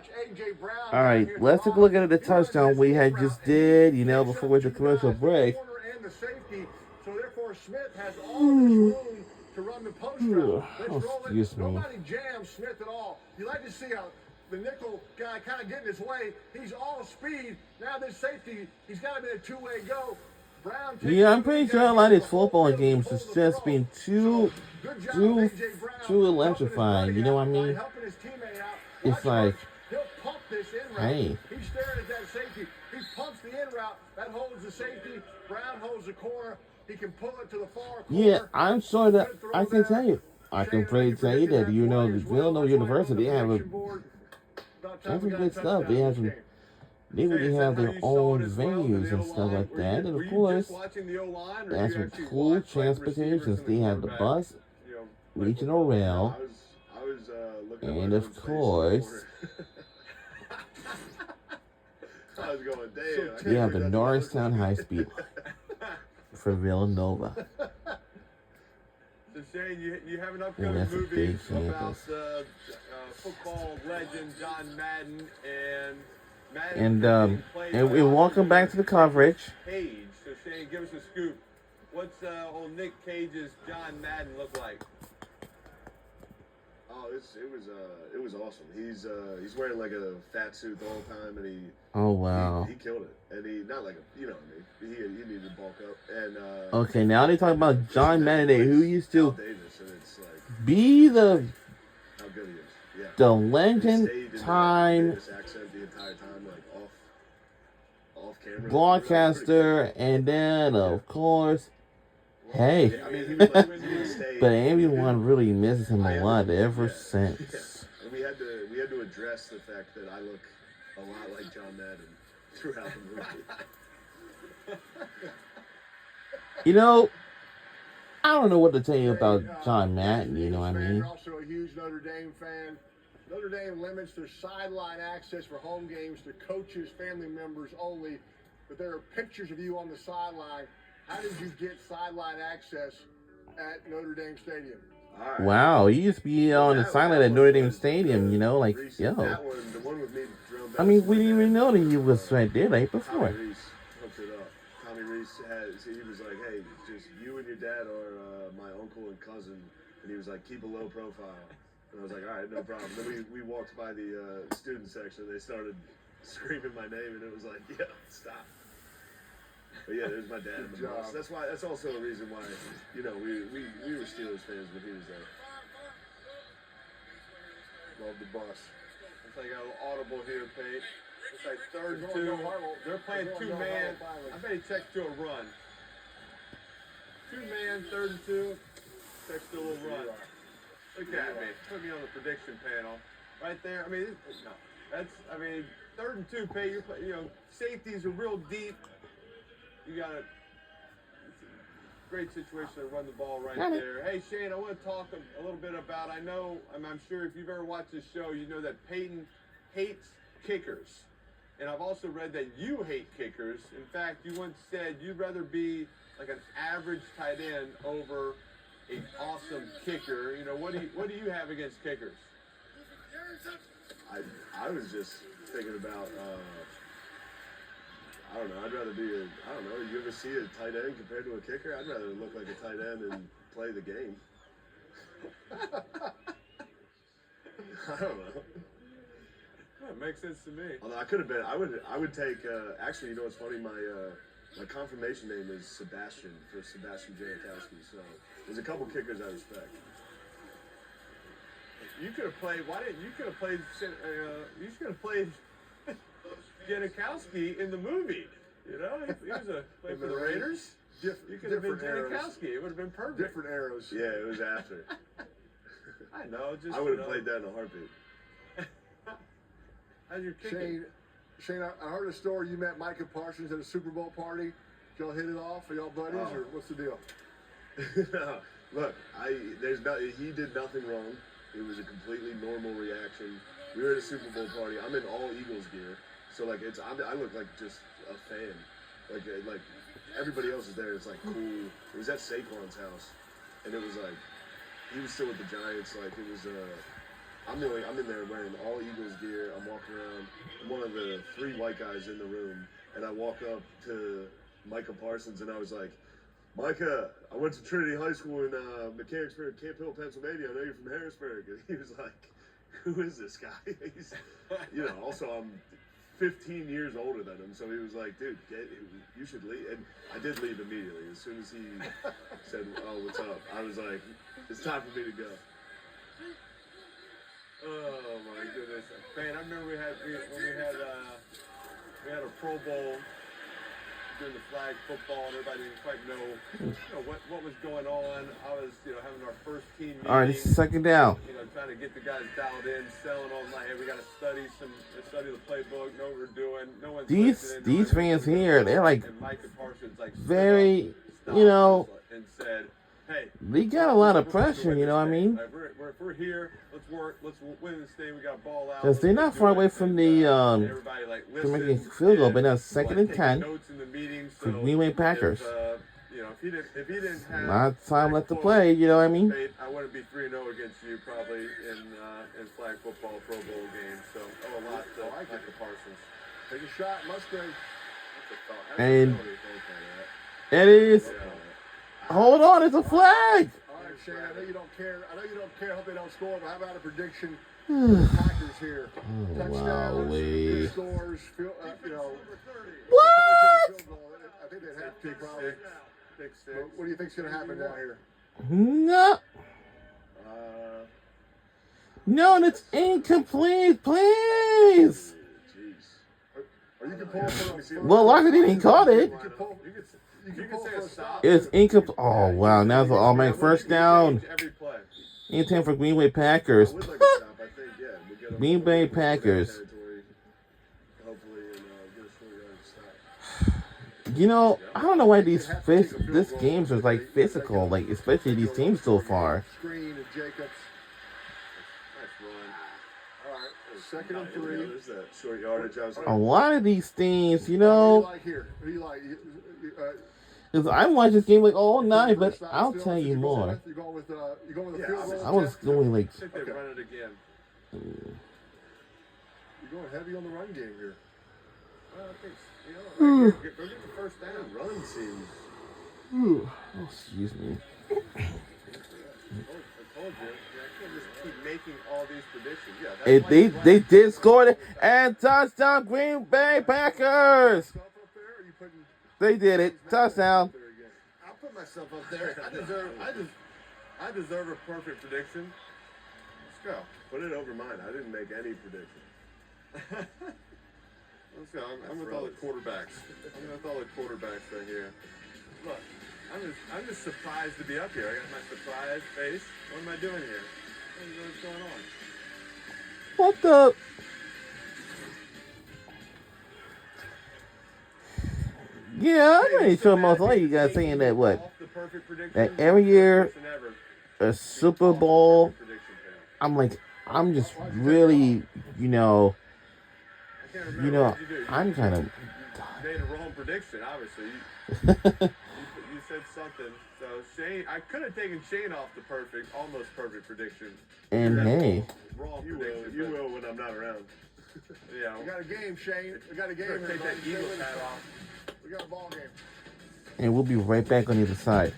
watch A.J. Brown. All right, let's take a look at the touchdown we had just did, before we went to commercial break. And the safety, so therefore Smith has all this room to run the post route. Let's roll it. Excuse me. Nobody jams Smith at all. You like to see the nickel guy kind of getting his way. He's all speed. Now this safety, he's got to be a two-way go. Brown. Yeah, I'm pretty sure a lot of these football games is just being too electrifying. You know what I mean? It's like, hey. He's staring at that safety. He pumps the in route. That holds the safety. Brown holds the corner. He can pull it to the far corner. Yeah, I'm sure that I can tell you. I can pretty tell you that, the Villanova University have some good stuff. They really have their own venues and stuff like that. And of course, they have some cool transportations. They have the bus, regional rail, and of course, they have the Norristown High Speed for Villanova. So Shane, you have an upcoming movie about football legend John Madden and welcome back to the coverage. Cage. So Shane, give us a scoop. What's old Nick Cage's John Madden look like? Oh, it was awesome. He's wearing like a fat suit the whole time, and he killed it. And he not like he needed to bulk up. And okay, now they're talking about John Madden, who used to Davis, and it's like be the how good he is. Yeah. the legend time accent the entire time, like off camera. Broadcaster, and then of course, hey. I mean, he was like, But everyone really misses him a lot ever since. And we had to address the fact that I look a lot like John Madden throughout the movie. I don't know what to tell you about John Madden, you know what I mean? You're also a huge Notre Dame fan. Notre Dame limits their sideline access for home games to coaches, family members only. But there are pictures of you on the sideline. How did you get sideline access at Notre Dame Stadium? Right. Wow, he used to be on the sideline at Notre Dame Stadium, like, yo. That one, the one with me, I mean, we didn't even know that he was right there right before. Tommy Reese hooked it up. Tommy Reese he was like, hey, just you and your dad are my uncle and cousin. And he was like, keep a low profile. And I was like, all right, no problem. Then we walked by the student section. They started screaming my name, and it was like, yeah, stop. But yeah, there's my dad in the bus. That's also a reason why, we were Steelers fans when he was there. Love the bus. It's like an audible here, Pate. It's like 3rd and 2. They're playing 2-man. I bet he checks to a run. 2-man, 3rd and 2. Checks to a little run. Look at me. Put me on the prediction panel. Right there. I mean, no. That's, 3rd and 2, Pate. Safeties are real deep. You got a great situation to run the ball right there. Hey, Shane, I want to talk a little bit about, I'm sure if you've ever watched this show, you know that Peyton hates kickers. And I've also read that you hate kickers. In fact, you once said you'd rather be like an average tight end over an awesome kicker. What do you have against kickers? I was just thinking about, I don't know. I'd rather be you ever see a tight end compared to a kicker? I'd rather look like a tight end and play the game. I don't know. That makes sense to me. Although I could have been, I would take, actually, you know what's funny? My confirmation name is Sebastian, for Sebastian Janikowski. So there's a couple kickers I respect. You could have played, you should have played Janikowski in the movie. He was played for the Raiders. You could have been Janikowski. It would have been perfect. Different arrows. Yeah, it was after. I know. I would have played that in a heartbeat. How's your kicking? Shane, I heard a story. You met Micah Parsons at a Super Bowl party. Did y'all hit it off? Are y'all buddies, or what's the deal? Look, he did nothing wrong. It was a completely normal reaction. We were at a Super Bowl party. I'm in all Eagles gear. So I look like just a fan, like everybody else is there. It's like cool. It was at Saquon's house, and it was like he was still with the Giants. Like it was I'm in there wearing all Eagles gear. I'm walking of the 3 white guys in the room, and I walk up to Micah Parsons, and I was like, Micah, I went to Trinity High School in Mechanicsburg, Camp Hill, Pennsylvania. I know you're from Harrisburg. And he was like, who is this guy? He's, also I'm 15 years older than him. So he was like, dude, you should leave. And I did leave immediately. As soon as he said, oh, what's up? I was like, it's time for me to go. Oh my goodness, man! I remember we had a Pro Bowl doing the flag football, and everybody didn't quite know what was going on. I was having our first team meeting. All right, it's second down. Trying to get the guys dialed in, selling all night. Hey, we got to study the playbook, know what we're doing. No one's listening. These fans here, they're like and Micah Parsons very, and said, hey, they got a lot of pressure. You know what I mean? We're here. Let's work. Let's win this thing. We got ball out. Because they're not far away from the to making a field goal, but now second and 10 for Green Bay Packers. If he didn't have not time left to play. You know what I mean? I wouldn't be 3-0 against you probably in flag football Pro Bowl games. So a lot to Micah Parsons. Take a shot, Musgrave. And it is. Hold on, it's a flag. All right, Shane. I know you don't care. I hope they don't score. But how about a prediction? Packers here. Touchdowns, good scores. What? I think they'd have to probably. What do you think's going to happen down here? No. No, that's incomplete, please. Or you can pull for Well, luckily he caught it. You can say a stop. It's incomplete. Oh, wow. Now it's an automatic first down. In time for Green Bay Packers. Green Bay Packers. I don't know why this games are like physical, like especially these teams so far. Screen and Jacobs. Nice run. All right, 2nd and 3. There's that short yardage. A lot of these things, What do you like here? What do you like? Because I watched this game like all night, but I'll tell you more. You're going with a field goal? I was going like. I think they run it again. You're going heavy on the run game here. Well, I think go get the first down. Run seems. Oh, excuse me. I told you. I can't just keep making all these predictions. Yeah, They did score it, and touchdown Green Bay Packers. They did it. Touchdown. I'll put myself up there. I deserve a perfect prediction. Let's go. Put it over mine. I didn't make any prediction. Let's go. I'm with all the quarterbacks. I'm with all the quarterbacks right here. Look, I'm just surprised to be up here. I got my surprised face. What am I doing here? What's going on? What the? Yeah, I'm pretty sure most of you guys saying that that every year a Super Bowl. I'm just really, I'm kind of. Made a wrong prediction, obviously. You said something. So Shane, I could have taken Shane off the almost perfect prediction. And hey, wrong you prediction. will. You will when I'm not around. Yeah. We got a game, Shane. We got a game. Take that Eagles hat off. We got a ball game. And we'll be right back on the other side.